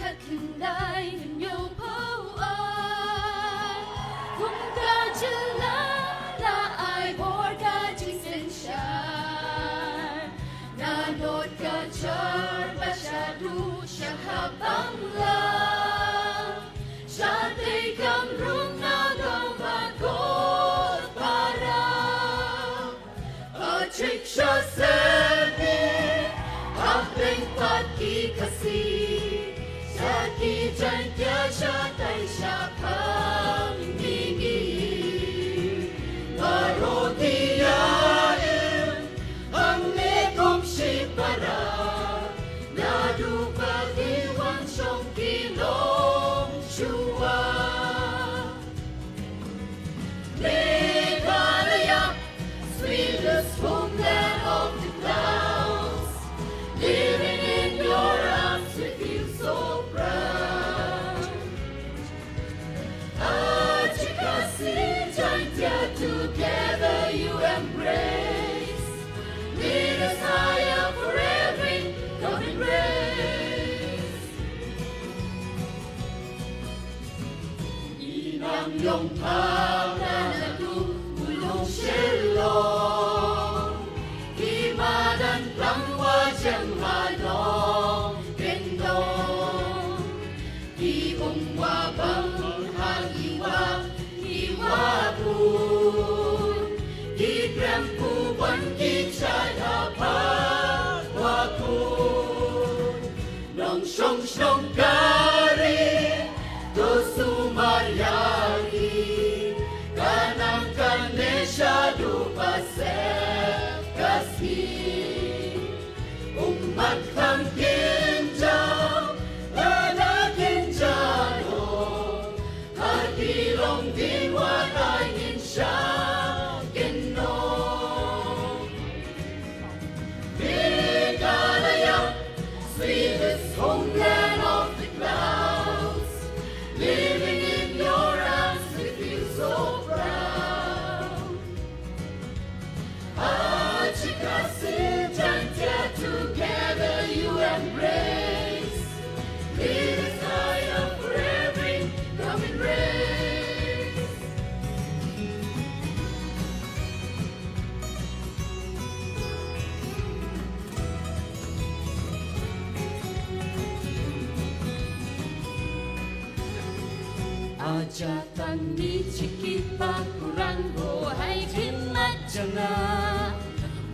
cất hình đai hình nhau pháo ai cùng ca chữ là ai bỏ ca chính sinh sản na nốt ca char ba sa du sa habang lang sa tay kam rung na gawad ko para achik sa sebi apeng pati Khasi sa kijan kya sa tay sa pamimigi parodiyain ang nekom si para nadupag iwan siyong kilong shuwa Meghalaya, sweetest homeland of the clouds, living in your arms we feel so proud. Khasi, Jaintia, together you embrace. Lead us higher for every coming race. Inang yung pangalan ulong silong Himadan langwa siyang halong kendong Iong wabang hangiwa iwapun Ikrempuban kitsay hapat wakun Nang siyong kari to sumayari Kanang kanesya dupasep Khasi Umat kang kinjaw Lalaking jano Katilong dinwatayin siya Genong Meghalaya, sweetest homeland of the clouds Living in your arms we feel so proud Khasi, Jaintia, together you embrace Lead us higher for every coming race Ajatan ni chikipa kurango hay himat janga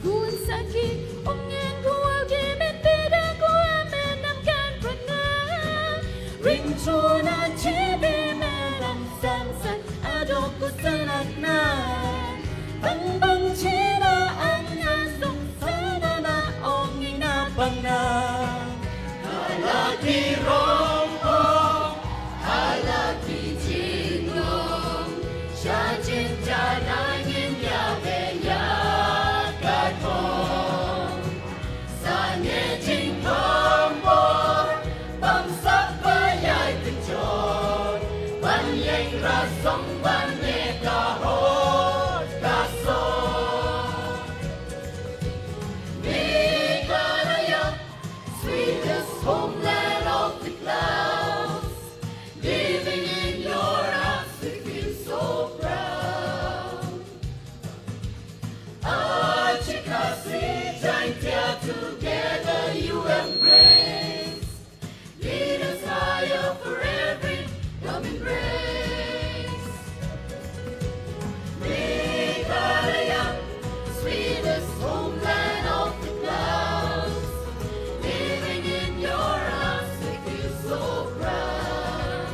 Kun sakit ongeng kual gimen beda kual menamkan pernah Ringtona cibi melang samsan adokku sanat na Bang cina ang nasong sana na onging napang na Halaki rompong, halaki jinglong Siya jinja nangin yabe yakatong Sanye jingkombor, bangsak bayay tinjon Banyeng rasong banye kahot kasong Meghalaya, sweetest homeland of the clouds Living in your arms we feel so proud Khasi, Jaintia, together you embrace Lead us higher for every coming race Meghalaya, sweetest homeland of the clouds Living in your arms we feel so proud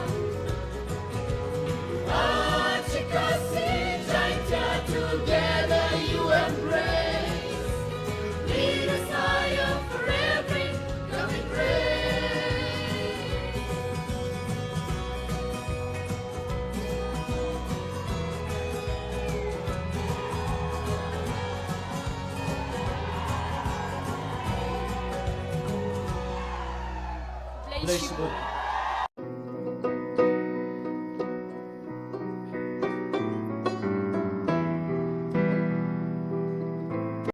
Khasi, Jaintia, together you embrace Lead us higher for every coming race Bless you.